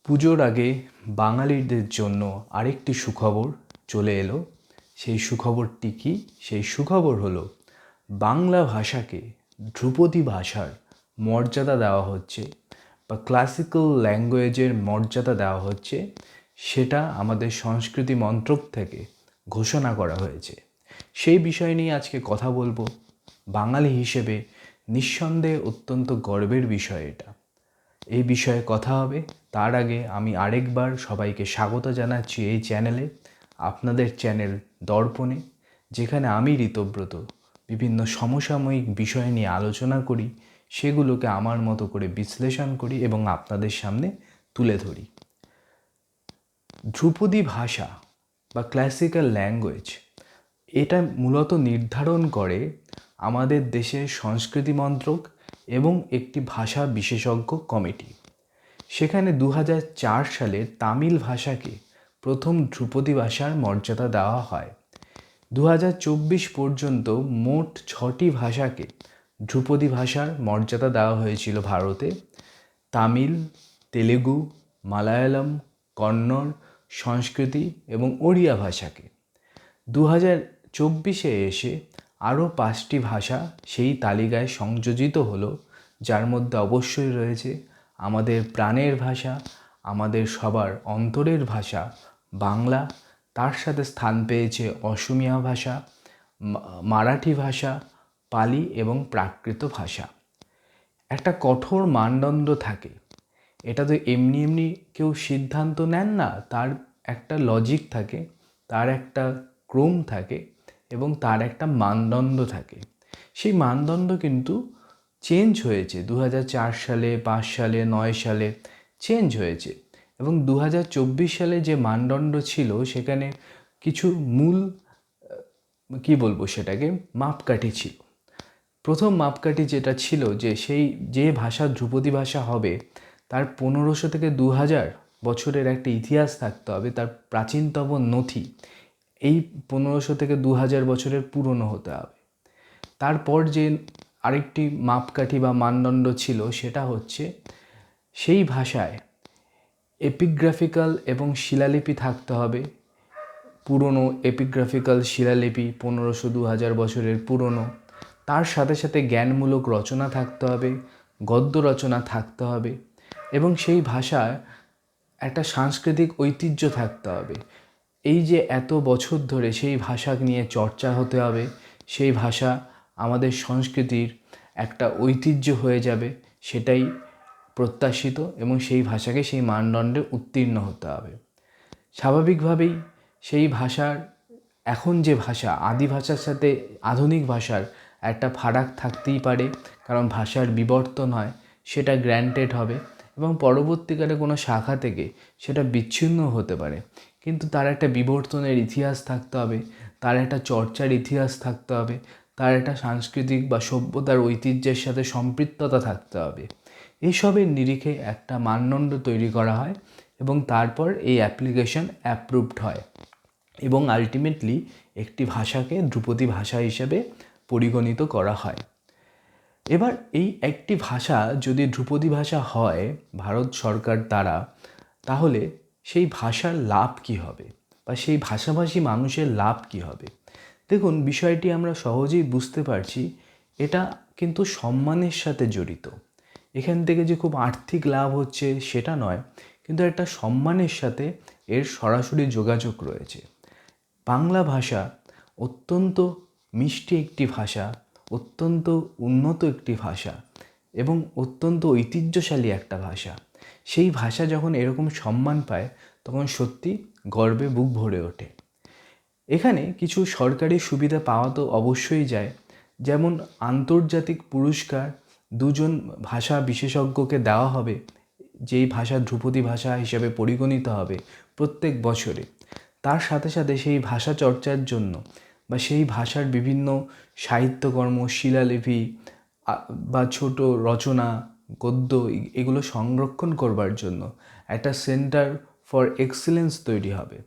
পুজোর আগে বাঙালিদের জন্য আরেকটি সুখবর চলে এলো। সেই সুখবরটি কী? সেই সুখবর হলো বাংলা ভাষাকে ধ্রুপদী ভাষার মর্যাদা দেওয়া হচ্ছে বা ক্লাসিক্যাল ল্যাঙ্গুয়েজের মর্যাদা দেওয়া হচ্ছে। সেটা আমাদের সংস্কৃতি মন্ত্রক থেকে ঘোষণা করা হয়েছে। সেই বিষয় নিয়ে আজকে কথা বলবো। বাঙালি হিসেবে নিঃসন্দেহে অত্যন্ত গর্বের বিষয় এটা। এই বিষয়ে কথা হবে। তার আগে আমি আরেকবার সবাইকে স্বাগত জানাচ্ছি এই চ্যানেলে, আপনাদের চ্যানেল দর্পণে, যেখানে আমি ঋতব্রত বিভিন্ন সমসাময়িক বিষয় নিয়ে আলোচনা করি, সেগুলোকে আমার মতো করে বিশ্লেষণ করি এবং আপনাদের সামনে তুলে ধরি। ধ্রুপদী ভাষা বা ক্লাসিক্যাল ল্যাঙ্গুয়েজ, এটা মূলত নির্ধারণ করে আমাদের দেশের সংস্কৃতি মন্ত্রক এবং একটি ভাষা বিশেষজ্ঞ কমিটি। সেখানে 2004 সালে তামিল ভাষাকে প্রথম ধ্রুপদী ভাষার মর্যাদা দেওয়া হয়। 2024 পর্যন্ত মোট 6টি ভাষাকে ধ্রুপদী ভাষার মর্যাদা দেওয়া হয়েছিল ভারতে: তামিল, তেলেগু, মালায়ালাম, কন্নড়, সংস্কৃতি এবং ওড়িয়া ভাষাকে। 2024-এ এসে আরও 5টি ভাষা সেই তালিকায় সংযোজিত হলো, যার মধ্যে অবশ্যই রয়েছে আমাদের প্রাণের ভাষা, আমাদের সবার অন্তরের ভাষা বাংলা। তার সাথে স্থান পেয়েছে অসমীয়া ভাষা, মারাঠি ভাষা, পালি এবং প্রাকৃত ভাষা। একটা কঠোর মানদণ্ড থাকে। এটা তো এমনি এমনি কেউ সিদ্ধান্ত নেন না, তার একটা লজিক থাকে, তার একটা ক্রম থাকে এবং তার একটা মানদণ্ড থাকে। সেই মানদণ্ড কিন্তু চেঞ্জ হয়েছে 2004 সালে, 5 সালে, 9 সালে চেঞ্জ হয়েছে। এবং 2024 সালে যে মানদণ্ড ছিল সেখানে কিছু মূল সেটাকে মাপকাঠি ছিল। প্রথম মাপকাঠি যেটা ছিল যে ভাষা ধ্রুপদী ভাষা হবে তার 1500 থেকে 2000 বছরের একটা ইতিহাস থাকতে হবে, তার প্রাচীনতম নথি এই 1500 থেকে 2000 বছরের পুরনো হতে হবে। তারপর যে আরেকটি মাপকাঠি বা মানদণ্ড ছিল সেটা হচ্ছে সেই ভাষায় এপিগ্রাফিক্যাল এবং শিলালিপি থাকতে হবে। পুরনো এপিগ্রাফিক্যাল শিলালিপি 1500-2000 বছরের পুরনো। তার সাথে সাথে জ্ঞানমূলক রচনা থাকতে হবে, গদ্য রচনা থাকতে হবে এবং সেই ভাষায় একটা সাংস্কৃতিক ঐতিহ্য থাকতে হবে। এই যে এত বছর ধরে সেই ভাষা নিয়ে চর্চা হতে হবে, সেই ভাষা আমাদের সংস্কৃতির একটা ঐতিহ্য হয়ে যাবে, সেটাই প্রত্যাশিত এবং সেই ভাষাকে সেই মানদণ্ডে উত্তীর্ণ হতে হবে। স্বাভাবিকভাবেই সেই ভাষার এখন যে ভাষা, আদি ভাষার সাথে আধুনিক ভাষার একটা ফারাক থাকতেই পারে, কারণ ভাষার বিবর্তন হয়, সেটা গ্র্যান্টেড হবে এবং পরবর্তীকালে কোনো শাখা থেকে সেটা বিচ্ছিন্ন হতে পারে। কিন্তু তার একটা বিবর্তনের ইতিহাস থাকতে হবে, তার একটা চর্চার ইতিহাস থাকতে হবে, তার একটা সাংস্কৃতিক বা সভ্যতার ঐতিহ্যের সাথে সম্পৃক্ততা থাকতে হবে। এইসবের নিরিখে একটা মানদণ্ড তৈরি করা হয় এবং তারপর এই অ্যাপ্লিকেশন অ্যাপ্রুভড হয় এবং আলটিমেটলি একটি ভাষাকে ধ্রুপদী ভাষা হিসেবে পরিগণিত করা হয়। এবার এই একটি ভাষা যদি ধ্রুপদী ভাষা হয় ভারত সরকার দ্বারা, তাহলে সেই ভাষার লাভ কী হবে বা সেই ভাষাভাষী মানুষের লাভ কী হবে? দেখুন, বিষয়টি আমরা সহজেই বুঝতে পারছি। এটা কিন্তু সম্মানের সাথে জড়িত। এখান থেকে যে খুব আর্থিক লাভ হচ্ছে সেটা নয়, কিন্তু একটা সম্মানের সাথে এর সরাসরি যোগাযোগ রয়েছে। বাংলা ভাষা অত্যন্ত মিষ্টি একটি ভাষা, অত্যন্ত উন্নত একটি ভাষা এবং অত্যন্ত ঐতিহ্যশালী একটা ভাষা। সেই ভাষা যখন এরকম সম্মান পায় তখন সত্যি গর্বে বুক ভরে ওঠে। এখানে কিছু সরকারি সুবিধা পাওয়া তো অবশ্যই যায়, যেমন আন্তর্জাতিক পুরস্কার 2জন ভাষা বিশেষজ্ঞকে দেওয়া হবে, যেই ভাষা ধ্রুপদী ভাষা হিসেবে পরিগণিত হবে প্রত্যেক বছরে। তার সাথে সাথে সেই ভাষা চর্চার জন্য বা সেই ভাষার বিভিন্ন সাহিত্যকর্ম, শিলালিপি বা ছোট রচনা, গদ্য, এগুলো সংরক্ষণ করবার জন্য একটা সেন্টার ফর এক্সেলেন্স তৈরি হবে।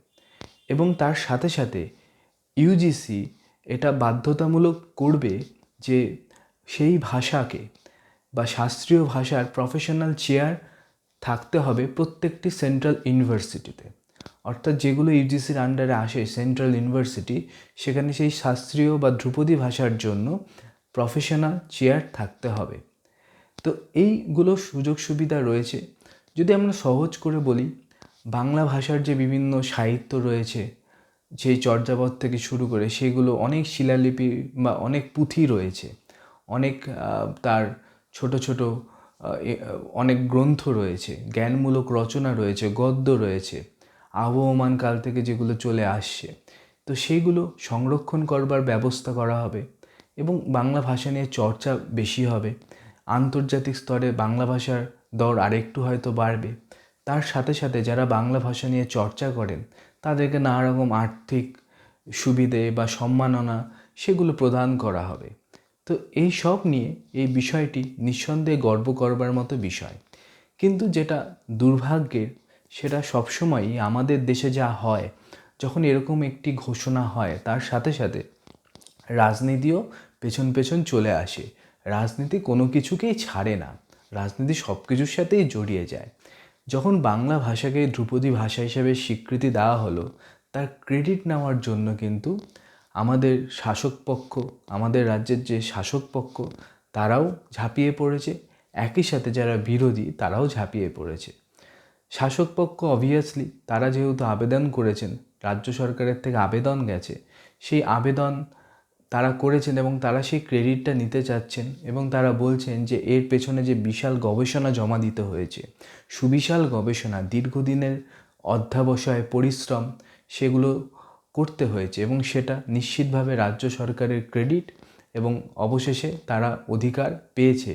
এবং তার সাথে সাথে ইউজিসি এটা বাধ্যতামূলক করবে যে সেই ভাষাকে বা শাস্ত্রীয় ভাষার প্রফেশনাল চেয়ার থাকতে হবে প্রত্যেকটি সেন্ট্রাল ইউনিভার্সিটিতে, অর্থাৎ যেগুলো ইউজিসির আন্ডারে আসে সেন্ট্রাল ইউনিভার্সিটি, সেখানে সেই শাস্ত্রীয় বা ধ্রুপদী ভাষার জন্য প্রফেশনাল চেয়ার থাকতে হবে। তো এইগুলো সুযোগ সুবিধা রয়েছে। যদি আমরা সহজ করে বলি, বাংলা ভাষার যে বিভিন্ন সাহিত্য রয়েছে, সেই চর্যাপদ থেকে শুরু করে সেগুলো অনেক শিলালিপি বা অনেক পুঁথি রয়েছে, অনেক তার ছোট ছোট অনেক গ্রন্থ রয়েছে, জ্ঞানমূলক রচনা রয়েছে, গদ্য রয়েছে, আবহমান কাল থেকে যেগুলো চলে আসছে। তো সেইগুলো সংরক্ষণ করবার ব্যবস্থা করা হবে এবং বাংলা ভাষা নিয়ে চর্চা বেশি হবে। আন্তর্জাতিক স্তরে বাংলা ভাষার দর আরেকটু হয়তো বাড়বে। তার সাথে সাথে যারা বাংলা ভাষা নিয়ে চর্চা করেন তাদেরকে নানা রকম আর্থিক সুবিধে বা সম্মাননা সেগুলো প্রদান করা হবে। তো এই সব নিয়ে এই বিষয়টি নিঃসন্দেহে গর্ব করবার মতো বিষয়। কিন্তু যেটা দুর্ভাগ্যের, সেটা সবসময়ই আমাদের দেশে যা হয়, যখন এরকম একটি ঘোষণা হয় তার সাথে সাথে রাজনীতিও পেছন পেছন চলে আসে। রাজনীতি কোনো কিছুকেই ছাড়ে না, রাজনীতি সব কিছুর সাথেই জড়িয়ে যায়। যখন বাংলা ভাষাকে ধ্রুপদী ভাষা হিসেবে স্বীকৃতি দেওয়া হলো, তার ক্রেডিট নেওয়ার জন্য কিন্তু আমাদের শাসক পক্ষ, আমাদের রাজ্যের যে শাসক পক্ষ, তারাও ঝাঁপিয়ে পড়েছে, একই সাথে যারা বিরোধী তারাও ঝাঁপিয়ে পড়েছে। শাসক পক্ষ অবভিয়াসলি তারা যেহেতু আবেদন করেছেন, রাজ্য সরকারের থেকে আবেদন গেছে, সেই আবেদন তারা করেছেন এবং তারা সেই ক্রেডিটটা নিতে চাচ্ছেন এবং তারা বলছেন যে এর পেছনে যে বিশাল গবেষণা জমা দিতে হয়েছে, সুবিশাল গবেষণা, দীর্ঘদিনের অধ্যবসায়, পরিশ্রম, সেগুলো করতে হয়েছে এবং সেটা নিশ্চিতভাবে রাজ্য সরকারের ক্রেডিট এবং অবশেষে তারা অধিকার পেয়েছে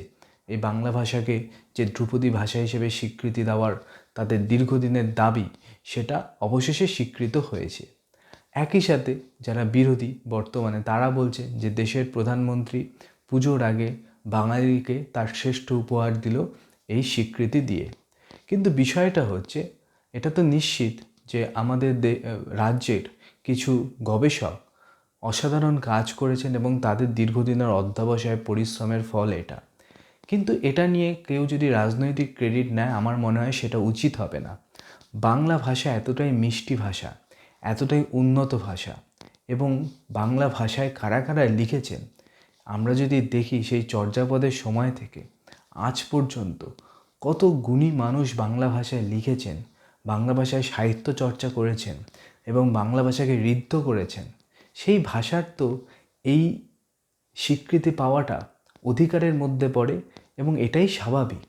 এই বাংলা ভাষাকে যে ধ্রুপদী ভাষা হিসেবে স্বীকৃতি দেওয়ার তাদের দীর্ঘদিনের দাবি, সেটা অবশেষে স্বীকৃত হয়েছে। একই সাথে যারা বিরোধী বর্তমানে, তারা বলছে যে দেশের প্রধানমন্ত্রী পুজোর আগে বাঙালিকে তার শ্রেষ্ঠ উপহার দিল এই স্বীকৃতি দিয়ে। কিন্তু বিষয়টা হচ্ছে, এটা তো নিশ্চিত যে আমাদের রাজ্যের কিছু গবেষক অসাধারণ কাজ করেছেন এবং তাদের দীর্ঘদিনের অধ্যবসায়, পরিশ্রমের ফল এটা। কিন্তু এটা নিয়ে কেউ যদি রাজনৈতিক ক্রেডিট নেয়, আমার মনে হয় সেটা উচিত হবে না। বাংলা ভাষা এতটাই মিষ্টি ভাষা, এতটাই উন্নত ভাষা, এবং বাংলা ভাষায় কারা কারা লিখেছেন আমরা যদি দেখি, সেই চর্যাপদের সময় থেকে আজ পর্যন্ত কত গুণী মানুষ বাংলা ভাষায় লিখেছেন, বাংলা ভাষায় সাহিত্য চর্চা করেছেন এবং বাংলা ভাষাকে ঋদ্ধ করেছেন। সেই ভাষার তো এই স্বীকৃতি পাওয়াটা অধিকারের মধ্যে পড়ে এবং এটাই স্বাভাবিক।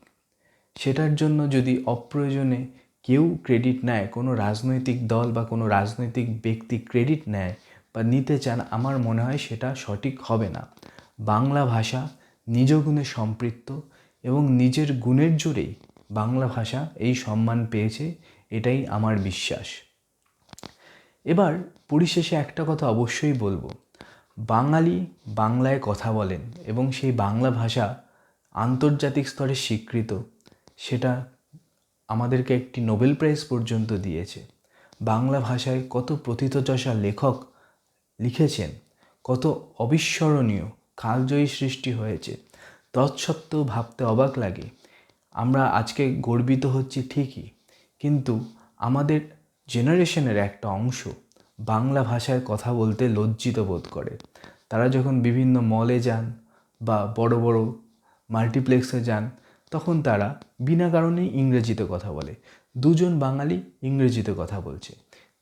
সেটার জন্য যদি অপ্রয়োজনে কেউ ক্রেডিট নেয়, কোনো রাজনৈতিক দল বা কোনো রাজনৈতিক ব্যক্তি ক্রেডিট নেয় বা নিতে চান, আমার মনে হয় সেটা সঠিক হবে না। বাংলা ভাষা নিজ গুণে সম্পৃক্ত এবং নিজের গুণের জোরেই বাংলা ভাষা এই সম্মান পেয়েছে, এটাই আমার বিশ্বাস। এবার পরিশেষে একটা কথা অবশ্যই বলবো, বাঙালি বাংলায় কথা বলেন এবং সেই বাংলা ভাষা আন্তর্জাতিক স্তরে স্বীকৃত, সেটা আমাদেরকে একটি নোবেল প্রাইজ পর্যন্ত দিয়েছে। বাংলা ভাষায় কত প্রথিতযশা লেখক লিখেছেন, কত অবিস্মরণীয় কালজয়ী সৃষ্টি হয়েছে, তৎসত্ত্বেও ভাবতে অবাক লাগে আমরা আজকে গর্বিত হচ্ছি ঠিকই, কিন্তু আমাদের জেনারেশনের একটা অংশ বাংলা ভাষায় কথা বলতে লজ্জিত বোধ করে। তারা যখন বিভিন্ন মলে যান বা বড় বড় মাল্টিপ্লেক্সে যান, তখন তারা বিনা কারণেই ইংরেজিতে কথা বলে। দুজন বাঙালি ইংরেজিতে কথা বলছে,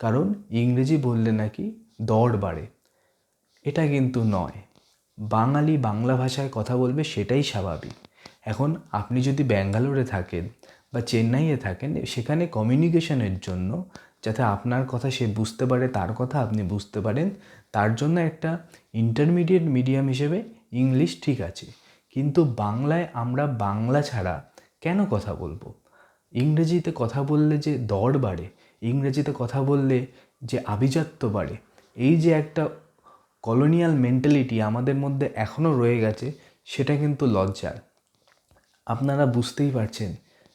কারণ ইংরেজি বললে নাকি দর বাড়ে। এটা কিন্তু নয়, বাঙালি বাংলা ভাষায় কথা বলবে, সেটাই স্বাভাবিক। এখন আপনি যদি ব্যাঙ্গালোরে থাকেন বা চেন্নাইয়ে থাকেন, সেখানে কমিউনিকেশনের জন্য, যাতে আপনার কথা সে বুঝতে পারে, তার কথা আপনি বুঝতে পারেন, তার জন্য একটা ইন্টারমিডিয়েট মিডিয়াম হিসেবে ইংলিশ ঠিক আছে। কিন্তু বাংলায় আমরা বাংলা ছাড়া কেন কথা বলবো? ইংরেজিতে কথা বললে যে দর বাড়ে, ইংরেজিতে কথা বললে যে আভিজাত্য বাড়ে, এই যে একটা কলোনিয়াল মেন্টালিটি আমাদের মধ্যে এখনও রয়ে গেছে, সেটা কিন্তু লজ্জার। আপনারা বুঝতেই পারছেন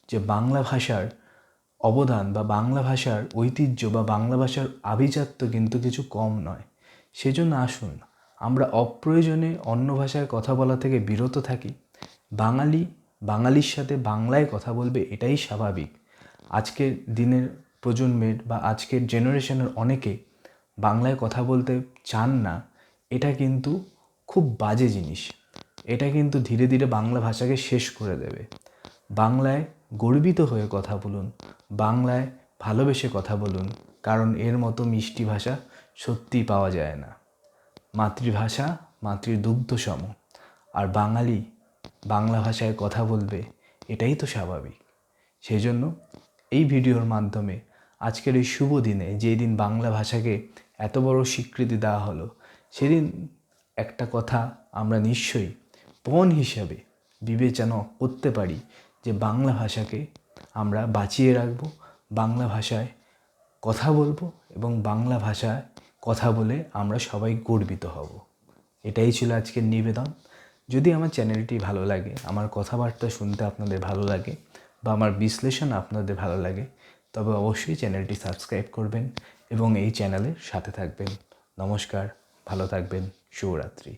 যে বাংলা ভাষার অবদান বা বাংলা ভাষার ঐতিহ্য বা বাংলা ভাষার আভিজাত্য কিন্তু কিছু কম নয়। সেজন্য আসুন আমরা অপ্রয়োজনে অন্য ভাষায় কথা বলা থেকে বিরত থাকি। বাঙালি বাঙালির সাথে বাংলায় কথা বলবে, এটাই স্বাভাবিক। আজকের দিনের প্রজন্মের বা আজকের জেনারেশনের অনেকে বাংলায় কথা বলতে চান না, এটা কিন্তু খুব বাজে জিনিস। এটা কিন্তু ধীরে ধীরে বাংলা ভাষাকে শেষ করে দেবে। বাংলায় গর্বিত হয়ে কথা বলুন, বাংলায় ভালোবেসে কথা বলুন, কারণ এর মতো মিষ্টি ভাষা সত্যিই পাওয়া যায় না। মাতৃভাষা মাতৃদুগ্ধ সম, আর বাঙালি বাংলা ভাষায় কথা বলবে, এটাই তো স্বাভাবিক। সেই জন্য এই ভিডিওর মাধ্যমে আজকের এই শুভ দিনে, যেই দিন বাংলা ভাষাকে এত বড় স্বীকৃতি দেওয়া হলো, সেদিন একটা কথা আমরা নিশ্চয়ই পণ হিসাবে বিবেচনা করতে পারি যে বাংলা ভাষাকে আমরা বাঁচিয়ে রাখবো, বাংলা ভাষায় কথা বলবো এবং বাংলা ভাষায় কথা বলে আমরা সবাই গর্বিত হব। এটাই ছিল আজকের নিবেদন। যদি আমার চ্যানেলটি ভালো লাগে, আমার কথাবার্তা শুনতে আপনাদের ভালো লাগে বা আমার বিশ্লেষণ আপনাদের ভালো লাগে, তবে অবশ্যই চ্যানেলটি সাবস্ক্রাইব করবেন এবং এই চ্যানেলের সাথে থাকবেন। নমস্কার, ভালো থাকবেন, শুভরাত্রি।